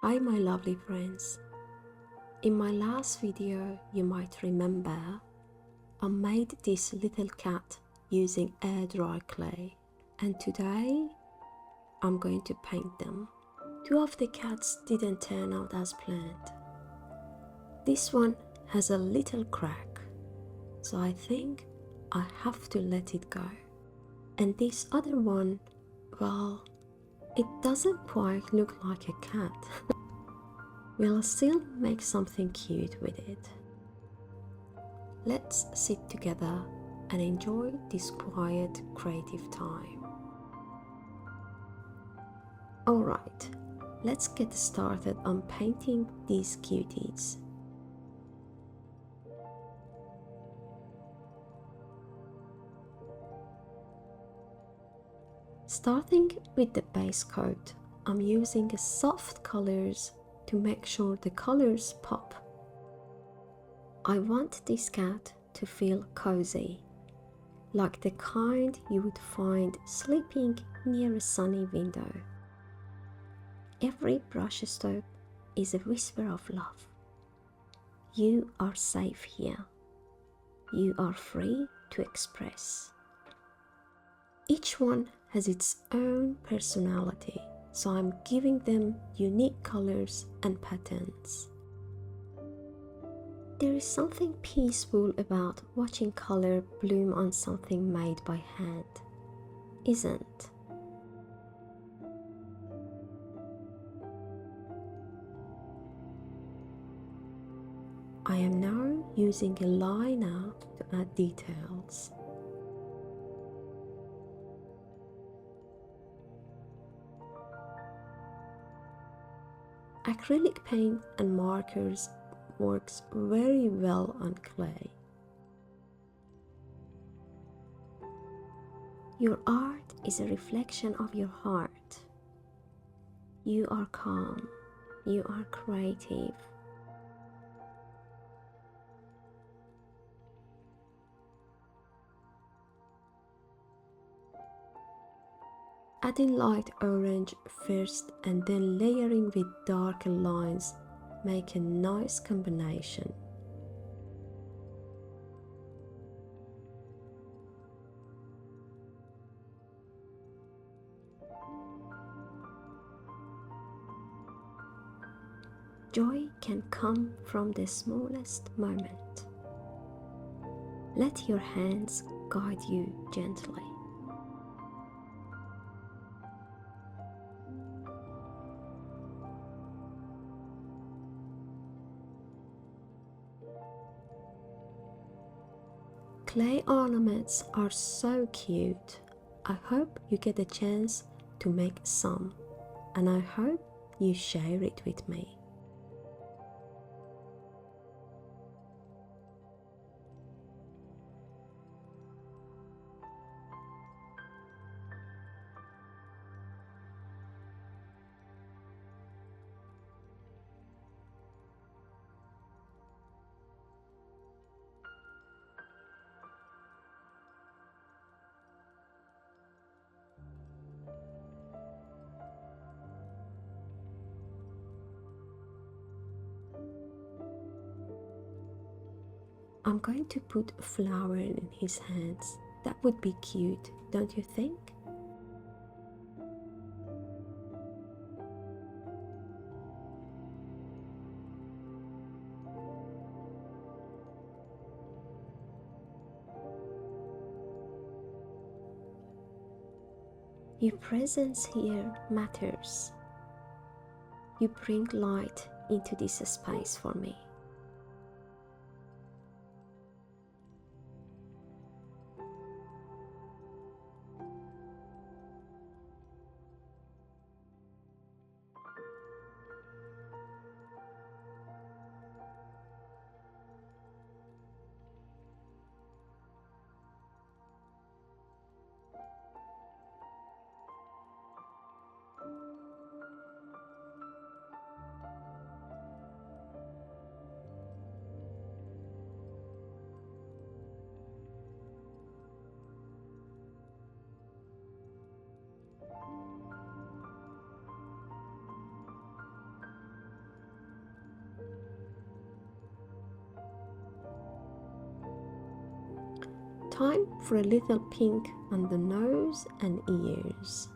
Hi my lovely friends. In my last video, you might remember, I made this little cat using air dry clay, and today I'm going to paint them. Two of the cats didn't turn out as planned. This one has a little crack, so I think I have to let it go. And this other one, well, it doesn't quite look like a cat. We'll still make something cute with it. Let's sit together and enjoy this quiet, creative time. Alright, let's get started on painting these cuties. Starting with the base coat, I'm using soft colors to make sure the colors pop. I want this cat to feel cozy, like the kind you would find sleeping near a sunny window. Every brush stroke is a whisper of love. You are safe here. You are free to express. Each one has its own personality, so I'm giving them unique colors and patterns. There is something peaceful about watching color bloom on something made by hand, isn't? I am now using a liner to add details. Acrylic paint and markers works very well on clay. Your art is a reflection of your heart. You are calm. You are creative. Adding light orange first and then layering with darker lines make a nice combination. Joy can come from the smallest moment. Let your hands guide you gently. Clay ornaments are so cute. I hope you get a chance to make some, and I hope you share it with me. I'm going to put a flower in his hands. That would be cute, don't you think? Your presence here matters. You bring light into this space for me. Time for a little pink on the nose and ears.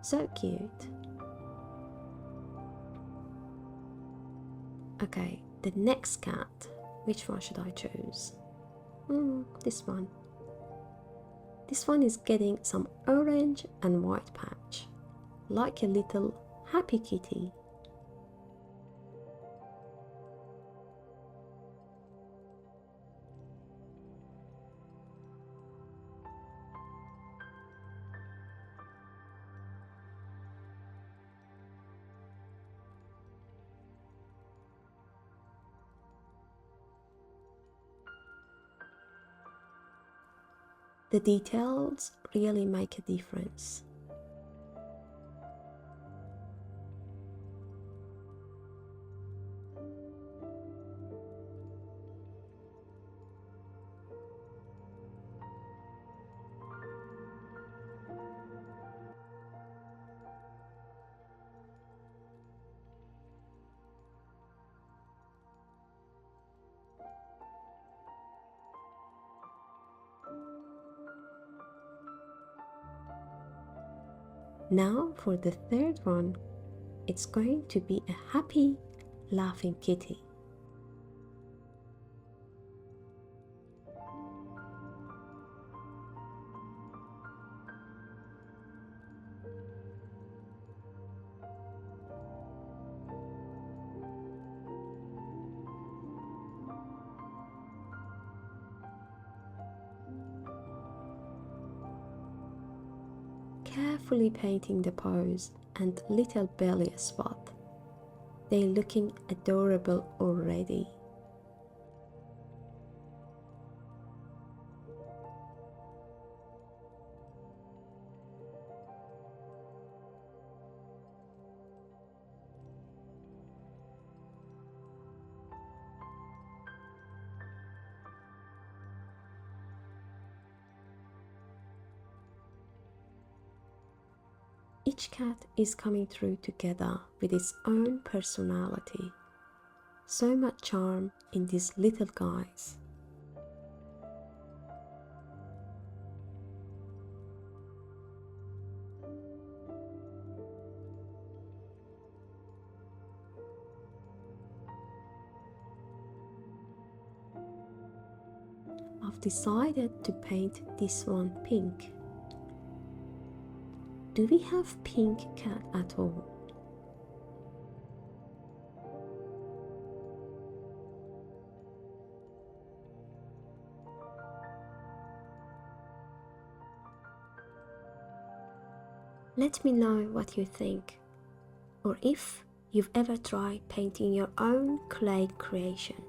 So cute. Okay, the next cat. Which one should I choose? This one. This one is getting some orange and white patch, like a little happy kitty. The details really make a difference. Now for the third one, it's going to be a happy, laughing kitty. Carefully painting the paws and little belly spot. They're looking adorable already. Each cat is coming through together with its own personality. So much charm in these little guys. I've decided to paint this one pink. Do we have pink cat at all? Let me know what you think, or if you've ever tried painting your own clay creation.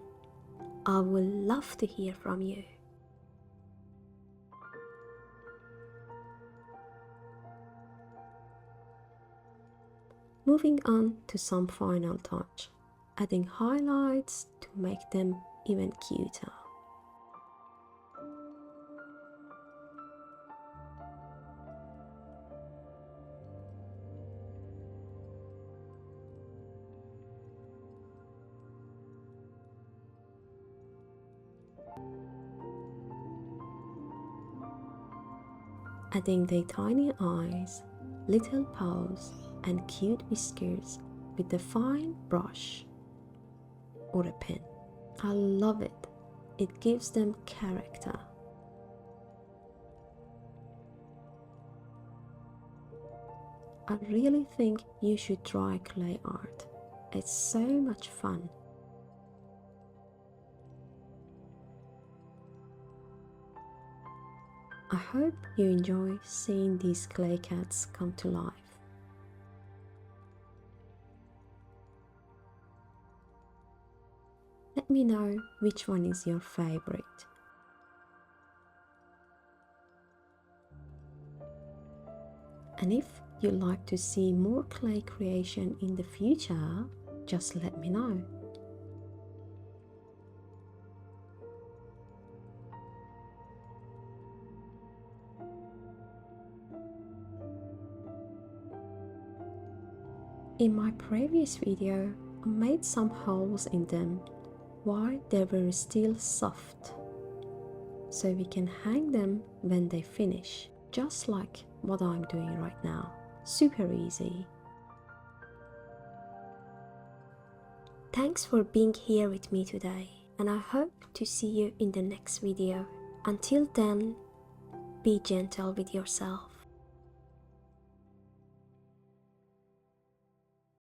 I would love to hear from you. Moving on to some final touch, adding highlights to make them even cuter. Adding their tiny eyes, little paws, and cute whiskers with a fine brush or a pen. I love it. It gives them character. I really think you should try clay art. It's so much fun. I hope you enjoy seeing these clay cats come to life. Let me know which one is your favorite. And if you'd like to see more clay creation in the future, just let me know. In my previous video, I made some holes in them while they were still soft. so we can hang them when they finish, just like what I'm doing right now. Super easy. Thanks for being here with me today, and I hope to see you in the next video. Until then, be gentle with yourself.